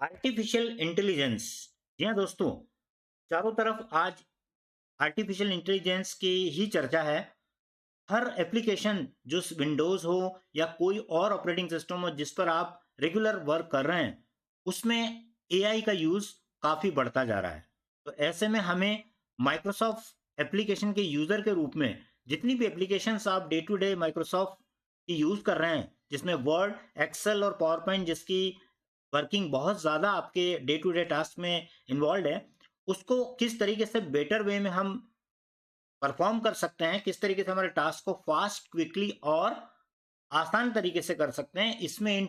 Artificial intelligence. जी हाँ दोस्तों, चारों तरफ आज आर्टिफिशियल इंटेलिजेंस की ही चर्चा है। हर एप्लीकेशन जो विंडोज हो या कोई और ऑपरेटिंग सिस्टम हो जिस पर आप रेगुलर वर्क कर रहे हैं, उसमें एआई का यूज काफी बढ़ता जा रहा है। तो ऐसे में हमें माइक्रोसॉफ्ट एप्लीकेशन के यूजर के रूप में जितनी भी एप्लीकेशंस आप डे टू डे माइक्रोसॉफ्ट की यूज कर रहे हैं, जिसमें वर्ड, एक्सेल और पावर पॉइंट जिसकी वर्किंग बहुत ज़्यादा आपके डे टू डे टास्क में इन्वॉल्व है, उसको किस तरीके से बेटर वे में हम परफॉर्म कर सकते हैं, किस तरीके से हमारे टास्क को फास्ट, क्विकली और आसान तरीके से कर सकते हैं, इसमें इन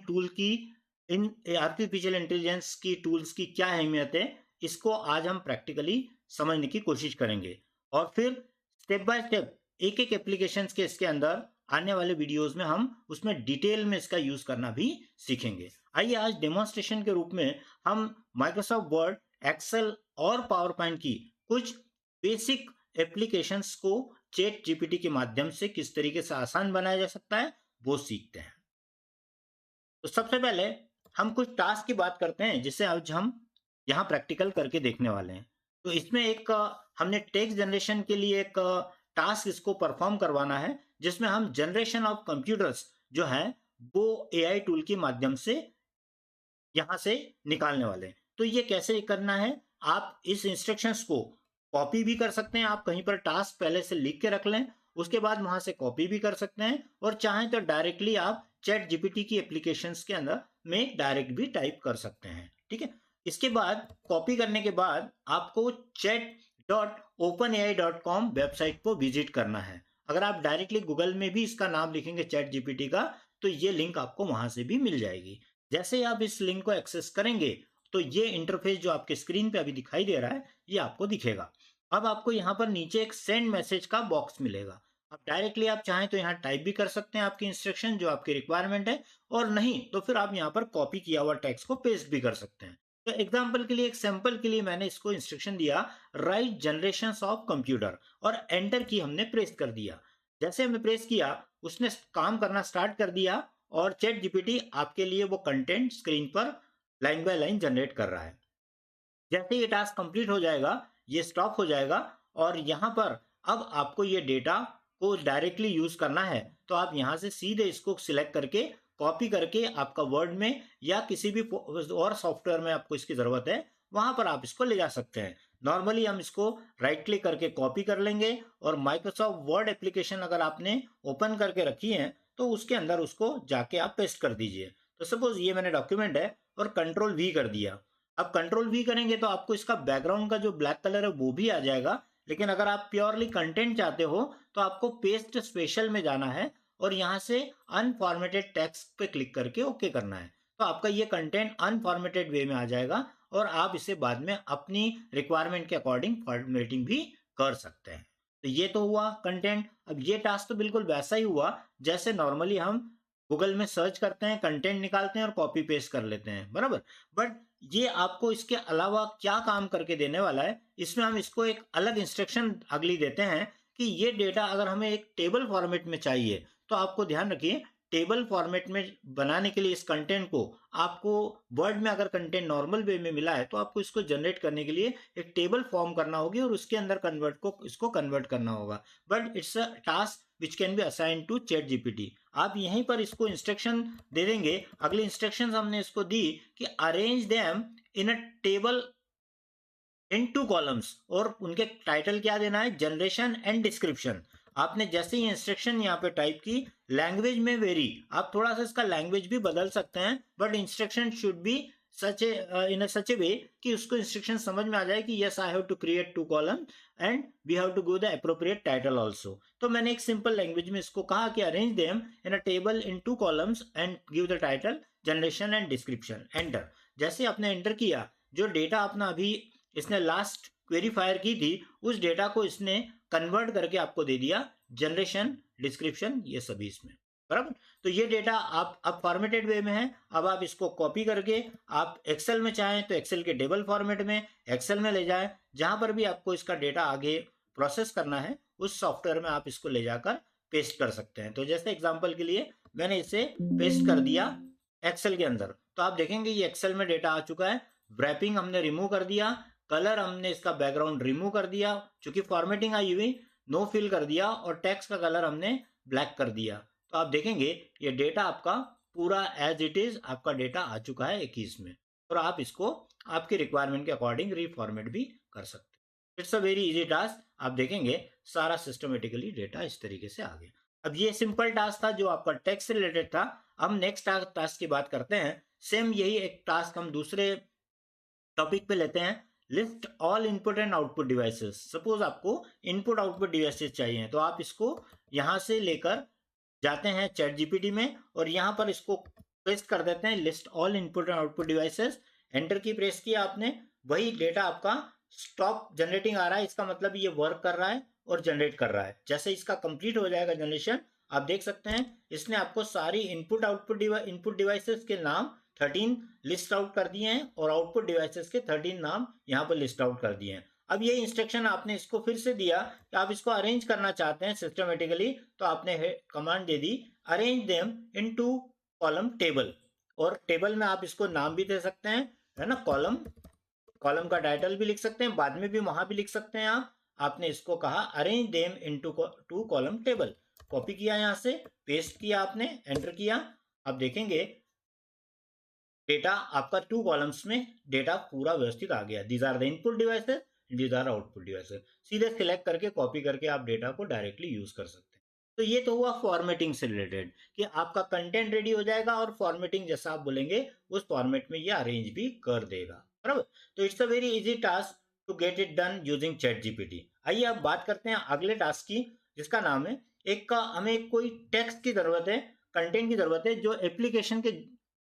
आर्टिफिशियल इंटेलिजेंस की टूल्स की क्या अहमियत है, इसको आज हम प्रैक्टिकली समझने की कोशिश करेंगे। और फिर स्टेप बाय स्टेप एक एक एप्लीकेशन के इसके अंदर आने वाले वीडियोस में हम उसमें डिटेल में इसका यूज करना भी सीखेंगे। आइए आज डेमोन्स्ट्रेशन के रूप में हम माइक्रोसॉफ्ट वर्ड, एक्सेल और पावर पॉइंट की कुछ बेसिक एप्लीकेशंस को चैट जीपीटी के माध्यम से किस तरीके से आसान बनाया जा सकता है, वो सीखते हैं। तो सबसे पहले हम कुछ टास्क की बात करते हैं जिसे आज हम यहाँ प्रैक्टिकल करके देखने वाले हैं। तो इसमें हमने टेक्स्ट जनरेशन के लिए एक टास्क इसको परफॉर्म करवाना है, जिसमें हम जनरेशन ऑफ कंप्यूटर्स जो है वो एआई टूल के माध्यम से यहाँ से निकालने वाले हैं। तो ये कैसे करना है, आप इस इंस्ट्रक्शंस को कॉपी भी कर सकते हैं। आप कहीं पर टास्क पहले से लिख के रख लें, उसके बाद वहां से कॉपी भी कर सकते हैं, और चाहें तो डायरेक्टली आप चैट जीपीटी की एप्लीकेशंस के अंदर में डायरेक्ट भी टाइप कर सकते हैं। ठीक है, इसके बाद कॉपी करने के बाद आपको chat.openai.com वेबसाइट को विजिट करना है। अगर आप डायरेक्टली गूगल में भी इसका नाम लिखेंगे चैट जीपीटी का, तो ये लिंक आपको वहां से भी मिल जाएगी। जैसे ही आप इस लिंक को एक्सेस करेंगे, तो ये इंटरफेस जो आपके स्क्रीन पे अभी दिखाई दे रहा है, ये आपको दिखेगा। अब आपको यहाँ पर नीचे एक सेंड मैसेज का बॉक्स मिलेगा। अब डायरेक्टली आप चाहें तो यहाँ टाइप भी कर सकते हैं आपकी इंस्ट्रक्शन जो आपकी रिक्वायरमेंट है, और नहीं तो फिर आप यहाँ पर कॉपी किया हुआ टेक्स्ट को पेस्ट भी कर सकते हैं। तो एग्जाम्पल के लिए, एक सैंपल के लिए मैंने इसको इंस्ट्रक्शन दिया, राइट जनरेशन ऑफ कंप्यूटर, और एंटर की हमने प्रेस कर दिया। जैसे हमने प्रेस किया, उसने काम करना स्टार्ट कर दिया, और चैट जीपीटी आपके लिए वो कंटेंट स्क्रीन पर लाइन बाय लाइन जनरेट कर रहा है। जैसे ये टास्क कंप्लीट हो जाएगा, ये स्टॉप हो जाएगा, और यहाँ पर अब आपको ये डेटा को डायरेक्टली यूज करना है, तो आप यहाँ से सीधे इसको सिलेक्ट करके कॉपी करके आपका वर्ड में या किसी भी और सॉफ्टवेयर में आपको इसकी जरूरत है, वहां पर आप इसको ले जा सकते हैं। नॉर्मली हम इसको राइट क्लिक करके कॉपी कर लेंगे, और माइक्रोसॉफ्ट वर्ड एप्लीकेशन अगर आपने ओपन करके रखी है तो उसके अंदर उसको जाके आप पेस्ट कर दीजिए। तो सपोज ये मैंने डॉक्यूमेंट है और कंट्रोल वी कर दिया। अब कंट्रोल वी करेंगे तो आपको इसका बैकग्राउंड का जो ब्लैक कलर है वो भी आ जाएगा। लेकिन अगर आप प्योरली कंटेंट चाहते हो तो आपको पेस्ट स्पेशल में जाना है, और यहाँ से अनफॉर्मेटेड टेक्स्ट पे क्लिक करके ओके करना है। तो आपका ये कंटेंट अनफॉर्मेटेड वे में आ जाएगा, और आप इसे बाद में अपनी रिक्वायरमेंट के अकॉर्डिंग फॉर्मेटिंग भी कर सकते हैं। तो ये तो हुआ कंटेंट। अब ये टास्क तो बिल्कुल वैसा ही हुआ जैसे नॉर्मली हम गूगल में सर्च करते हैं, कंटेंट निकालते हैं और कॉपी पेस्ट कर लेते हैं, बराबर। बट ये आपको इसके अलावा क्या काम करके देने वाला है, इसमें हम इसको एक अलग इंस्ट्रक्शन अगली देते हैं कि ये डेटा अगर हमें एक टेबल फॉर्मेट में चाहिए, तो आपको ध्यान रखिए, टेबल फॉर्मेट में बनाने के लिए इस कंटेंट को आपको वर्ड में अगर कंटेंट नॉर्मल वे में मिला है, तो आपको इसको जनरेट करने के लिए एक टेबल फॉर्म करना होगी, और उसके अंदर इसको कन्वर्ट करना होगा। But it's a task which can be assign to chat GPT. आप यहीं पर इसको इंस्ट्रक्शन दे देंगे। अगली इंस्ट्रक्शन हमने इसको दी कि arrange them in a table in two columns, और उनके टाइटल क्या देना है, जनरेशन एंड डिस्क्रिप्शन। आपने जैसे ही इंस्ट्रक्शन यहाँ पे टाइप की, लैंग्वेज में वेरी, आप थोड़ा सा इसका लैंग्वेज भी बदल सकते हैं, but instruction should be such in such a way कि उसको इंस्ट्रक्शन समझ में आ जाए कि yes I have to create two column and we have to go the appropriate title also. तो मैंने एक सिंपल लैंग्वेज में इसको कहा कि arrange them in a table in two columns and give the title, generation and description, enter. जैसे आपने enter किया, जो डेटा अपना अभी इसने लास्ट क्वेरी फायर की थी, उस डेटा को इसने कन्वर्ट करके आपको दे दिया, जनरेशन, डिस्क्रिप्शन, ये सभी इसमें, बराबर। तो ये डेटा आप अब फॉर्मेटेड वे में है। अब आप इसको कॉपी करके आप एक्सेल में चाहें तो एक्सेल के टेबल फॉर्मेट में एक्सेल में ले जाएं, जहां पर भी आपको इसका डेटा आगे प्रोसेस करना है उस सॉफ्टवेयर में आप इसको ले जाकर पेस्ट कर सकते हैं। तो जैसे एग्जांपल के लिए मैंने इसे पेस्ट कर दिया एक्सेल के अंदर, तो आप देखेंगे ये एक्सेल में डेटा आ चुका है। रैपिंग हमने रिमूव कर दिया, कलर हमने इसका बैकग्राउंड रिमूव कर दिया, चूंकि फॉर्मेटिंग आई हुई, नो फिल कर दिया, और टेक्स्ट का कलर हमने ब्लैक कर दिया। तो आप देखेंगे ये डेटा आपका पूरा एज इट इज आपका डेटा आ चुका है 21 में, और आप इसको आपकी रिक्वायरमेंट के अकॉर्डिंग रीफॉर्मेट भी कर सकते हैं। It's a very easy task. आप देखेंगे सारा सिस्टमेटिकली डेटा इस तरीके से आ गया। अब ये सिंपल टास्क था जो आपका टेक्स्ट से रिलेटेड था। हम नेक्स्ट टास्क की बात करते हैं। सेम यही एक टास्क हम दूसरे टॉपिक पे लेते हैं। List all input and output devices. Suppose आपको इनपुट आउटपुट डिवाइसेस चाहिए, तो आप इसको यहां से लेकर जाते हैं चैट जीपीटी में, और यहां पर इसको पेस्ट कर देते हैं list all input and output devices. Enter की प्रेस किया आपने, वही डेटा आपका स्टॉप जनरेटिंग आ रहा है। इसका मतलब ये वर्क कर रहा है और जनरेट कर रहा है। जैसे इसका कंप्लीट हो जाएगा जनरेशन, आप देख सकते हैं इसने आपको सारी इनपुट डिवाइसेस के नाम 13 लिस्ट आउट कर दिए हैं, और आउटपुट डिवाइसेस के 13 नाम यहाँ पर लिस्ट आउट कर दिए हैं। अब ये इंस्ट्रक्शन आपने इसको फिर से दिया कि आप इसको अरेंज करना चाहते हैं सिस्टमेटिकली, तो आपने कमांड दे दी arrange them into column table, और टेबल में आप इसको नाम भी दे सकते हैं, है ना। कॉलम का टाइटल भी लिख सकते हैं, बाद में भी वहां भी लिख सकते हैं आप। आपने इसको कहा arrange them into two column table. Copy किया, यहां से पेस्ट किया आपने, एंटर किया। अब देखेंगे डेटा आपका 2 कॉलम्स में डेटा पूरा व्यवस्थित आ गया। These are the input devices, these are output devices. सीधे सिलेक्ट करके कॉपी करके आप डेटा को डायरेक्टली यूज कर सकते हैं। तो ये तो हुआ फॉर्मेटिंग से रिलेटेड कि आपका कंटेंट रेडी हो जाएगा और फॉर्मेटिंग जैसा आप बोलेंगे उस फॉर्मेट में ये अरेंज भी कर देगा, बराबर। तो it's a very easy task to get it done using chat GPT. आइए अब बात करते हैं अगले टास्क की, जिसका नाम है हमें कोई टेक्स्ट की जरूरत है, कंटेंट की जरूरत है जो एप्लीकेशन के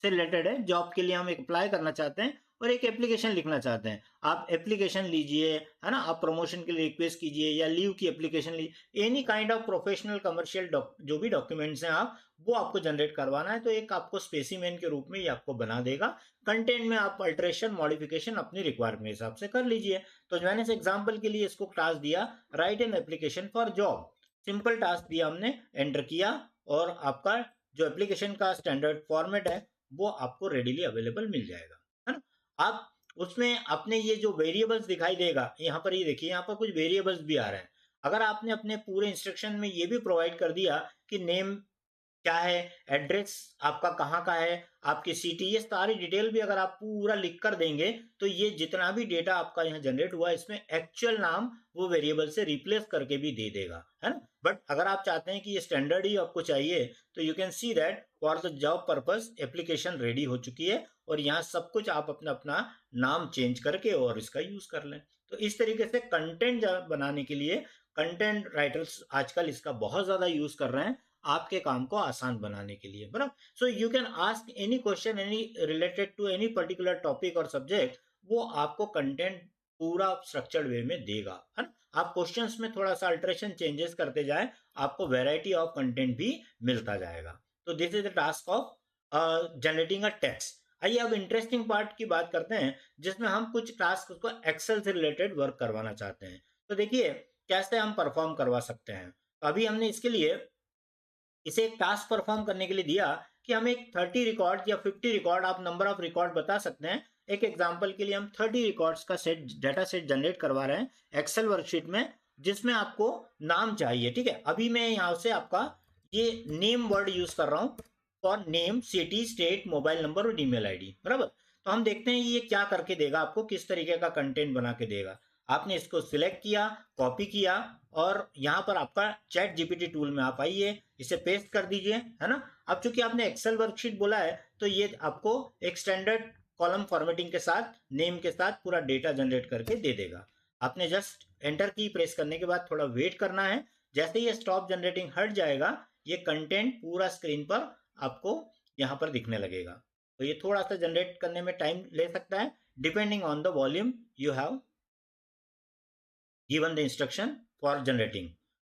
से रिलेटेड है। जॉब के लिए हम एक अप्लाई करना चाहते हैं और एक एप्लीकेशन लिखना चाहते हैं। आप एप्लीकेशन लीजिए, है ना, आप प्रमोशन के लिए रिक्वेस्ट कीजिए या लीव की एप्लीकेशन लीजिए, any kind of professional commercial जो भी डॉक्यूमेंट्स हैं आप वो आपको जनरेट करवाना है। तो एक आपको स्पेसिमेन के रूप में ये आपको बना देगा। कंटेंट में आप अल्टरेशन मॉडिफिकेशन अपनी रिक्वायरमेंट के हिसाब से कर लीजिए। तो मैंने इस एग्जाम्पल के लिए इसको टास्क दिया right an application for job. Simple task दिया हमने, एंटर किया, और आपका जो एप्लीकेशन का स्टैंडर्ड फॉर्मेट है वो आपको रेडीली अवेलेबल मिल जाएगा, है ना। आप उसमें अपने ये जो वेरिएबल्स दिखाई देगा, यहाँ पर ये देखिए, यहाँ पर कुछ वेरिएबल्स भी आ रहे हैं। अगर आपने अपने पूरे इंस्ट्रक्शन में ये भी प्रोवाइड कर दिया कि नेम क्या है, एड्रेस आपका कहाँ का है, आपकी सिटी, ये सारी डिटेल भी अगर आप पूरा लिख कर देंगे तो ये जितना भी डेटा आपका यहाँ जनरेट हुआ इसमें एक्चुअल नाम वो वेरिएबल से रिप्लेस करके भी दे देगा, है ना। बट अगर आप चाहते हैं कि ये स्टैंडर्ड ही आपको चाहिए, तो you can see that for the job purpose application ready हो चुकी है, और यहाँ सब कुछ आप अपना अपना नाम चेंज करके और इसका यूज कर लें। तो इस तरीके से कंटेंट बनाने के लिए कंटेंट राइटर्स आजकल इसका बहुत ज्यादा यूज कर रहे हैं आपके काम को आसान बनाने के लिए, बराबर। So you can ask any question any related to any particular topic और सब्जेक्ट, वो आपको कंटेंट पूरा स्ट्रक्चर्ड वे में देगा, है ना। आप क्वेश्चंस में थोड़ा सा अल्टरेशन चेंजेस करते जाएं, आपको वैरायटी ऑफ कंटेंट भी मिलता जाएगा। तो this is the task of generating a text. आइए अब इंटरेस्टिंग पार्ट की बात करते हैं, जिसमें हम कुछ टास्क को एक्सेल से रिलेटेड वर्क करवाना चाहते हैं। तो देखिए कैसे हम परफॉर्म करवा सकते हैं। तो अभी हमने इसके लिए इसे एक टास्क परफॉर्म करने के लिए दिया कि हम एक 30 रिकॉर्ड या 50 रिकॉर्ड, आप नंबर ऑफ रिकॉर्ड बता सकते हैं। एक एग्जांपल के लिए हम 30 रिकॉर्ड्स का सेट डाटा सेट जनरेट करवा रहे हैं एक्सेल वर्कशीट में, जिसमें आपको नाम चाहिए, ठीक है। अभी मैं यहाँ से आपका ये नेम वर्ड यूज कर रहा हूँ for name, city, state, mobile number और ईमेल आईडी, बराबर। तो हम देखते हैं ये क्या करके देगा, आपको किस तरीके का कंटेंट बना के देगा। आपने इसको सिलेक्ट किया, कॉपी किया, और यहाँ पर आपका चैट जीपीटी टूल में आप आइए, इसे पेस्ट कर दीजिए, है ना। अब चूंकि आपने एक्सेल वर्कशीट बोला है, तो ये आपको एक स्टैंडर्ड कॉलम फॉर्मेटिंग के साथ, नेम के साथ पूरा डेटा जनरेट करके दे देगा। आपने जस्ट एंटर की प्रेस करने के बाद थोड़ा वेट करना है। जैसे ये स्टॉप जनरेटिंग हट जाएगा, ये कंटेंट पूरा स्क्रीन पर आपको यहाँ पर दिखने लगेगा। तो ये थोड़ा सा जनरेट करने में टाइम ले सकता है, depending on the volume you have given the instruction for generating.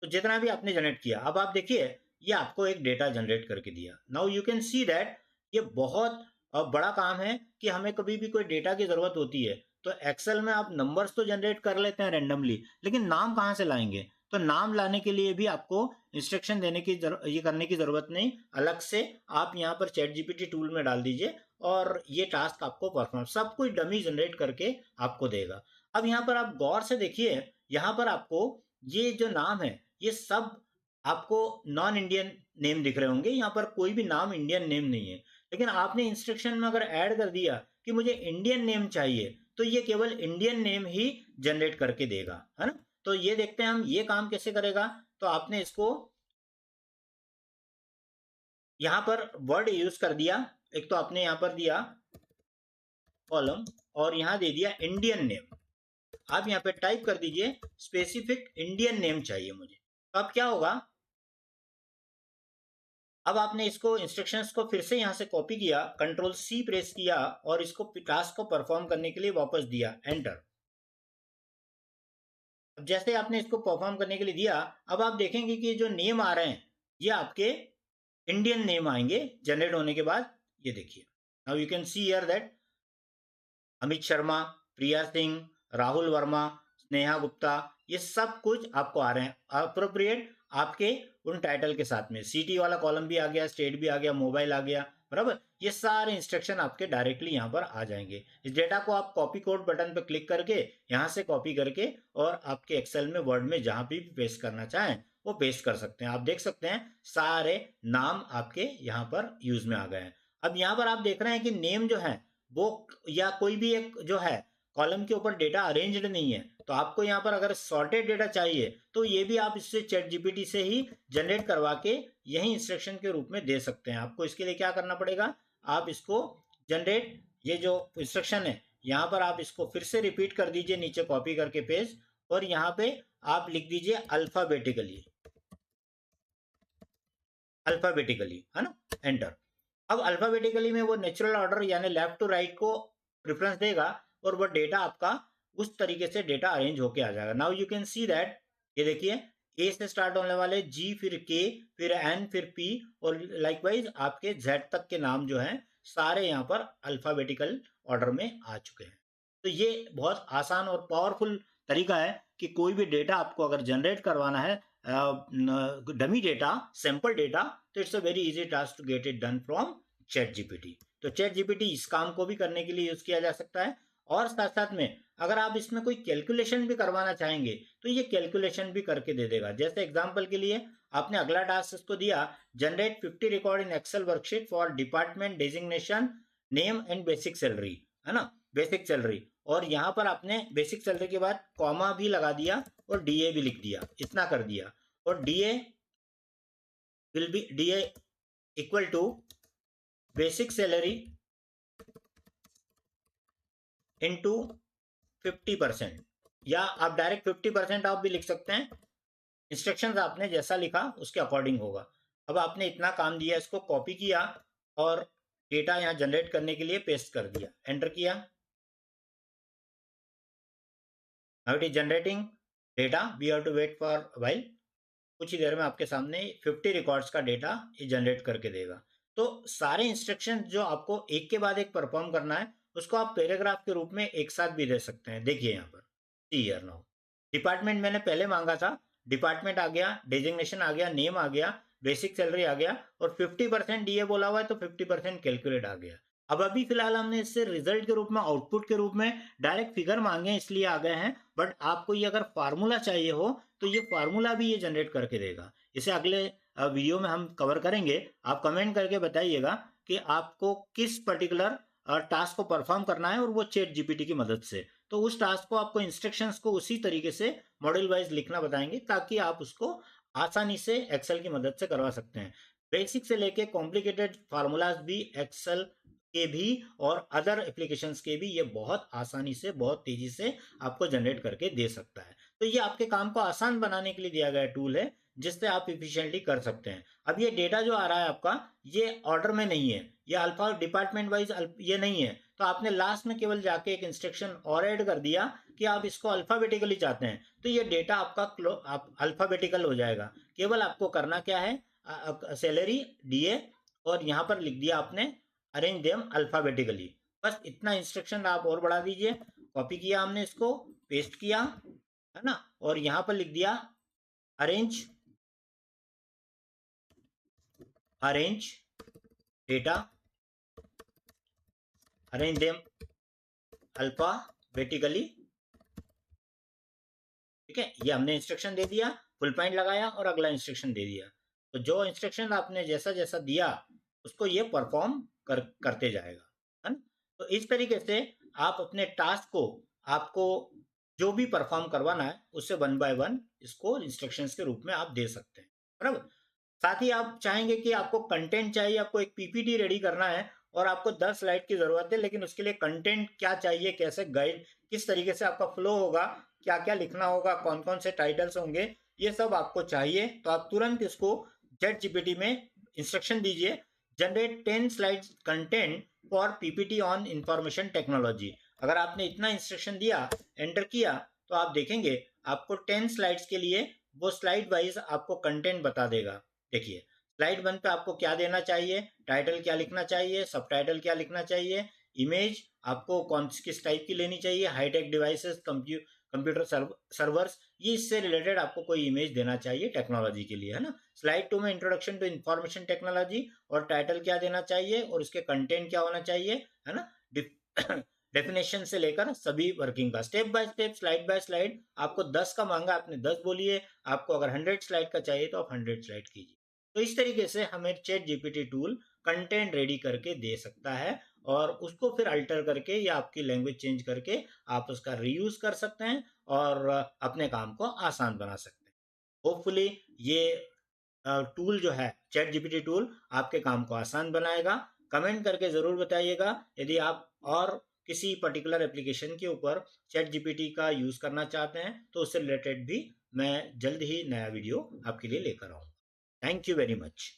तो जितना भी आपने जनरेट किया, अब आप देखिए ये आपको एक डेटा जनरेट करके दिया। Now you can see that ये बहुत बड़ा काम है कि हमें कभी भी कोई डेटा की जरूरत होती है तो एक्सेल में आप नंबर्स तो जनरेट कर लेते हैं रेंडमली, लेकिन नाम कहाँ से लाएंगे। तो नाम लाने के लिए भी आपको इंस्ट्रक्शन देने की ये करने की ज़रूरत नहीं, अलग से आप यहाँ पर चैट जीपीटी टूल में डाल दीजिए और ये टास्क आपको परफॉर्म सब कुछ डमी जनरेट करके आपको देगा। अब यहाँ पर आप गौर से देखिए, यहाँ पर आपको ये जो नाम है ये सब आपको नॉन इंडियन नेम दिख रहे होंगे, यहाँ पर कोई भी नाम इंडियन नेम नहीं है। लेकिन आपने इंस्ट्रक्शन में अगर ऐड कर दिया कि मुझे इंडियन नेम चाहिए, तो ये केवल इंडियन नेम ही जनरेट करके देगा, है ना। तो ये देखते हैं हम ये काम कैसे करेगा। तो आपने इसको यहाँ पर वर्ड यूज कर दिया, एक तो आपने यहाँ पर दिया कॉलम और यहाँ दे दिया इंडियन नेम। आप यहाँ पे टाइप कर दीजिए स्पेसिफिक इंडियन नेम चाहिए मुझे। तो अब क्या होगा, अब आपने इसको इंस्ट्रक्शंस को फिर से यहाँ से कॉपी किया, कंट्रोल सी प्रेस किया और इसको टास्क को परफॉर्म करने के लिए वापस दिया एंटर। अब जैसे आपने इसको परफॉर्म करने के लिए दिया, अब आप देखेंगे कि जो नेम आ रहे हैं ये आपके इंडियन नेम आएंगे जनरेट होने के बाद। ये देखिए, now you can see here that Amit Sharma, Priya Singh, Rahul Verma, Sneha Gupta, ये सब कुछ आपको आ रहे हैं अप्रोप्रिएट आपके उन टाइटल के साथ में। सिटी वाला कॉलम भी आ गया, स्टेट भी आ गया, मोबाइल आ गया, बराबर। ये सारे इंस्ट्रक्शन आपके डायरेक्टली यहाँ पर आ जाएंगे। इस डेटा को आप कॉपी कोड बटन पर क्लिक करके यहाँ से कॉपी करके और आपके एक्सेल में, वर्ड में जहाँ भी पेस्ट करना चाहें वो पेस्ट कर सकते हैं। आप देख सकते हैं सारे नाम आपके यहाँ पर यूज में आ गए हैं। अब यहाँ पर आप देख रहे हैं कि नेम जो है वो या कोई भी एक जो है कॉलम के ऊपर डेटा अरेंज्ड नहीं है। तो आपको यहाँ पर अगर सॉर्टेड डेटा चाहिए तो ये भी आप इससे चैट जीपीटी से ही जनरेट करवा के यही इंस्ट्रक्शन के रूप में दे सकते हैं। आपको इसके लिए क्या करना पड़ेगा, आप इसको जनरेट, ये जो इंस्ट्रक्शन है यहाँ पर आप इसको फिर से रिपीट कर दीजिए, नीचे कॉपी करके पेस्ट, और यहाँ पे आप लिख दीजिए अल्फाबेटिकली, अल्फाबेटिकली, है ना, एंटर। अब अल्फाबेटिकली में वो नेचुरल ऑर्डर यानी लेफ्ट टू राइट को प्रेफरेंस देगा और वो डेटा आपका उस तरीके से डेटा अरेंज होके आ जाएगा। Now you can see that, ये देखिए ए से स्टार्ट होने वाले जी, फिर के, फिर एन, फिर पी, और लाइकवाइज आपके जेड तक के नाम जो हैं सारे यहाँ पर अल्फाबेटिकल ऑर्डर में आ चुके हैं। तो ये बहुत आसान और पावरफुल तरीका है कि कोई भी डेटा आपको अगर जनरेट करवाना है, डमी डेटा, सैंपल डेटा, तो it's a very easy task to get it done from chat GPT. तो चैट जीपीटी इस काम को भी करने के लिए यूज किया जा सकता है। और साथ साथ में अगर आप इसमें कोई कैलकुलेशन भी करवाना चाहेंगे तो ये कैलकुलेशन भी करके दे देगा। जैसे एग्जांपल के लिए आपने अगला टास्क इसको दिया, generate 50 record in Excel worksheet for department designation name and basic salary, है ना, बेसिक सैलरी। और यहाँ पर आपने बेसिक सैलरी के बाद कॉमा भी लगा दिया और डीए भी लिख दिया, इतना कर दिया। और DA will be DA equal to basic salary into 50%, या आप डायरेक्ट 50% आप भी लिख सकते हैं। इंस्ट्रक्शंस आपने जैसा लिखा उसके अकॉर्डिंग होगा। अब आपने इतना काम दिया, इसको कॉपी किया और डेटा यहाँ जनरेट करने के लिए पेस्ट कर दिया, एंटर किया। Now it is generating data, we have to wait for while. कुछ ही देर में आपके सामने 50 रिकॉर्ड्स का डेटा ये जनरेट करके देगा। तो सारे इंस्ट्रक्शन जो आपको एक के बाद एक परफॉर्म करना है उसको आप पैराग्राफ के रूप में एक साथ भी दे सकते हैं। देखिए यहाँ पर सी हियर नाउ, डिपार्टमेंट मैंने पहले मांगा था, डिपार्टमेंट आ गया, डेजिग्नेशन आ गया, नेम आ गया, बेसिक सैलरी आ गया, और 50% डीए बोला हुआ है तो 50% कैलकुलेट आ गया। अब अभी फिलहाल हमने इससे रिजल्ट के रूप में, आउटपुट के रूप में डायरेक्ट फिगर मांगे इसलिए आ गए हैं। बट आपको ये अगर फार्मूला चाहिए हो तो ये फार्मूला भी ये जनरेट करके देगा। इसे अगले वीडियो में हम कवर करेंगे। आप कमेंट करके बताइएगा कि आपको किस पर्टिकुलर टास्क को परफॉर्म करना है और वो चैट जीपीटी की मदद से। तो उस टास्क को आपको इंस्ट्रक्शंस को उसी तरीके से मॉड्यूल वाइज लिखना बताएंगे ताकि आप उसको आसानी से एक्सेल की मदद से करवा सकते हैं। बेसिक से लेके कॉम्प्लिकेटेड फार्मूलाज भी एक्सेल के भी और अदर एप्लीकेशंस के भी ये बहुत आसानी से, बहुत तेजी से आपको जनरेट करके दे सकता है। तो ये आपके काम को आसान बनाने के लिए दिया गया टूल है जिससे आप इफिशिएंटली कर सकते हैं। अब ये डेटा जो आ रहा है आपका, ये ऑर्डर में नहीं है, ये अल्फा डिपार्टमेंट वाइज ये नहीं है। तो आपने लास्ट में केवल जाके एक इंस्ट्रक्शन और ऐड कर दिया कि आप इसको अल्फाबेटिकली चाहते हैं, तो ये डेटा आपका आप अल्फाबेटिकल हो जाएगा। केवल आपको करना क्या है, सैलरी, डीए, और यहाँ पर लिख दिया आपने अरेंज देम अल्फाबेटिकली। बस इतना इंस्ट्रक्शन आप और बढ़ा दीजिए। कॉपी किया हमने, इसको पेस्ट किया, है ना, और यहाँ पर लिख दिया arrange arrange data, arrange them alphabetically. ठीक है, ये हमने इंस्ट्रक्शन दे दिया, फुल पॉइंट लगाया और अगला इंस्ट्रक्शन दे दिया। तो जो इंस्ट्रक्शन आपने जैसा जैसा दिया उसको ये परफॉर्म करते जाएगा, है ना। तो इस तरीके से आप अपने टास्क को, आपको जो भी परफॉर्म करवाना है उससे 1 बाय 1 इसको इंस्ट्रक्शंस के रूप में आप दे सकते हैं, बराबर। साथ ही आप चाहेंगे कि आपको कंटेंट चाहिए, आपको एक पीपीटी रेडी करना है और आपको 10 स्लाइड की जरूरत है, लेकिन उसके लिए कंटेंट क्या चाहिए, कैसे गाइड, किस तरीके से आपका फ्लो होगा, क्या क्या लिखना होगा, कौन कौन से टाइटल्स होंगे, ये सब आपको चाहिए। तो आप तुरंत इसको चैट जीपीटी में इंस्ट्रक्शन दीजिए, generate 10 slides content for PPT on information technology. अगर आपने इतना इंस्ट्रक्शन दिया, एंटर किया, तो आप देखेंगे आपको 10 स्लाइड्स के लिए वो स्लाइड वाइज आपको कंटेंट बता देगा। देखिए, स्लाइड 1 पे आपको क्या देना चाहिए, टाइटल क्या लिखना चाहिए, सब टाइटल क्या लिखना चाहिए, इमेज आपको कौन किस टाइप की लेनी चाहिए, हाईटेक डिवाइसेस, कंप्यूटर सर्वर्स, ये इससे रिलेटेड आपको कोई इमेज देना चाहिए टेक्नोलॉजी के लिए, है ना। स्लाइड 2 में इंट्रोडक्शन टू इंफॉर्मेशन टेक्नोलॉजी, और टाइटल क्या देना चाहिए और उसके कंटेंट क्या होना चाहिए, है ना। डेफिनेशन से लेकर सभी वर्किंग का step by step, slide bye slide. आपको 10 का मांगा, आपने 10 बोलिए, आपको अगर 100 स्लाइड का चाहिए तो आप 100 स्लाइड कीजिए। तो इस तरीके से हमें chat GPT tool content ready करके दे सकता है, और उसको फिर अल्टर करके या आपकी लैंग्वेज चेंज करके आप उसका रीयूज कर सकते हैं और अपने काम को आसान बना सकते हैं। होपफुली ये टूल जो है, चैट जीपीटी टूल, आपके काम को आसान बनाएगा। कमेंट करके ज़रूर बताइएगा यदि आप और किसी पर्टिकुलर एप्लीकेशन के ऊपर चैट जीपीटी का यूज़ करना चाहते हैं, तो उससे रिलेटेड भी मैं जल्द ही नया वीडियो आपके लिए लेकर आऊँगा। Thank you very much.